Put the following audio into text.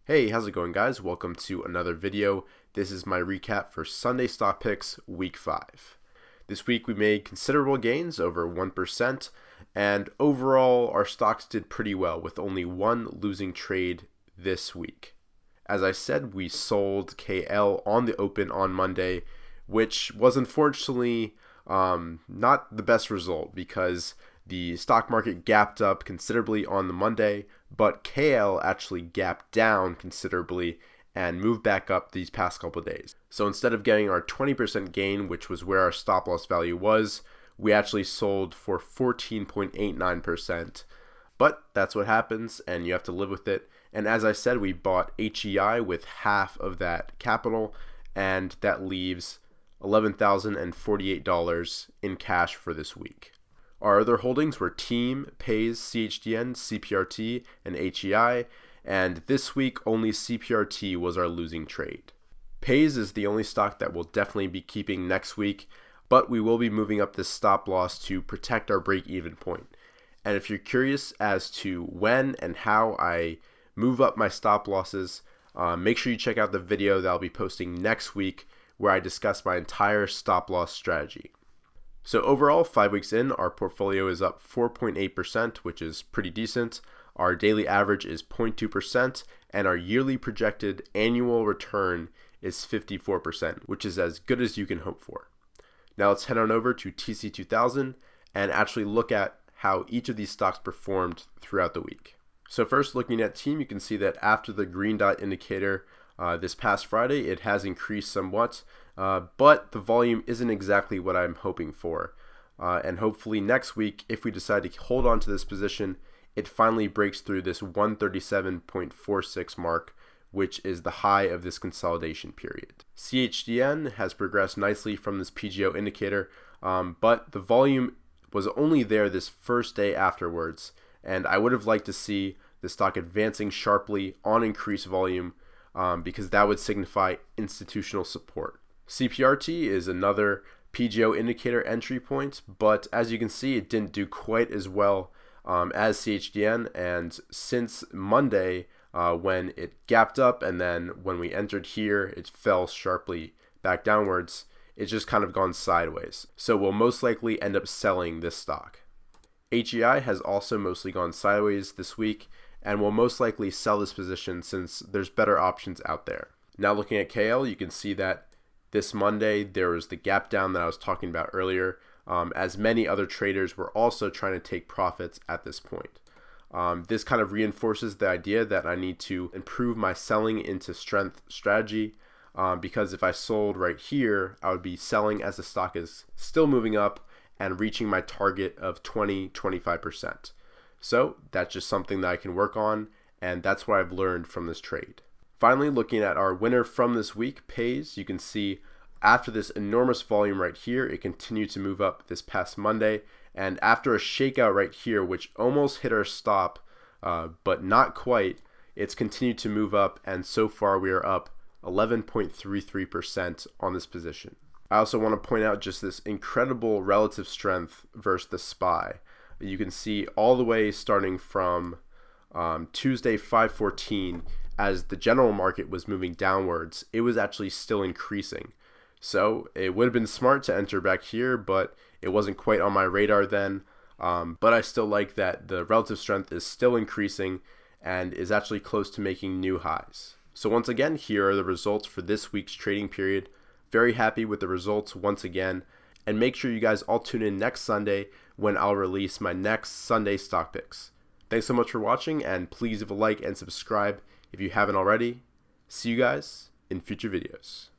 Hey, how's it going, guys? Welcome to another video. This is my recap for Sunday Stock Picks Week 5. This week we made considerable gains, over 1%, and overall our stocks did pretty well with only one losing trade this week. As I said, we sold KL on the open on Monday, which was unfortunately not the best result because the stock market gapped up considerably on the Monday, but KL actually gapped down considerably and moved back up these past couple of days. So instead of getting our 20% gain, which was where our stop loss value was, we actually sold for 14.89%. But that's what happens, and you have to live with it. And as I said, we bought HEI with half of that capital, and that leaves $11,048 in cash for this week. Our other holdings were Team, Pays, CHDN, CPRT, and HEI, and this week only CPRT was our losing trade. Pays is the only stock that we'll definitely be keeping next week, but we will be moving up this stop loss to protect our break-even point. And if you're curious as to when and how I move up my stop losses, make sure you check out the video that I'll be posting next week where I discuss my entire stop loss strategy. So overall, 5 weeks in, our portfolio is up 4.8%, which is pretty decent. Our daily average is 0.2%, and our yearly projected annual return is 54%, which is as good as you can hope for. Now let's head on over to TC2000 and actually look at how each of these stocks performed throughout the week. So first, looking at Team, you can see that after the green dot indicator this past Friday, it has increased somewhat, but the volume isn't exactly what I'm hoping for. And hopefully next week, if we decide to hold on to this position, it finally breaks through this 137.46 mark, which is the high of this consolidation period. CHDN has progressed nicely from this PGO indicator, but the volume was only there this first day afterwards, and I would have liked to see the stock advancing sharply on increased volume because that would signify institutional support. CPRT is another PGO indicator entry point, but as you can see, it didn't do quite as well as CHDN, and since Monday, when it gapped up and then when we entered here, it fell sharply back downwards, it's just kind of gone sideways. So we'll most likely end up selling this stock. HEI has also mostly gone sideways this week, and we'll most likely sell this position since there's better options out there. Now looking at KL, you can see that this Monday there was the gap down that I was talking about earlier, as many other traders were also trying to take profits at this point. This kind of reinforces the idea that I need to improve my selling into strength strategy, because if I sold right here, I would be selling as the stock is still moving up and reaching my target of 20-25%. So that's just something that I can work on, and that's what I've learned from this trade. Finally, looking at our winner from this week, Pays, you can see after this enormous volume right here, it continued to move up this past Monday, and after a shakeout right here, which almost hit our stop, but not quite, it's continued to move up, and so far we are up 11.33% on this position. I also want to point out just this incredible relative strength versus the SPY. You can see all the way starting from Tuesday 5/14, as the general market was moving downwards, it was actually still increasing. So it would have been smart to enter back here, but it wasn't quite on my radar then. But I still like that the relative strength is still increasing and is actually close to making new highs. So once again, here are the results for this week's trading period. Very happy with the results once again. And make sure you guys all tune in next Sunday when I'll release my next Sunday stock picks. Thanks so much for watching, and please leave a like and subscribe if you haven't already. See you guys in future videos.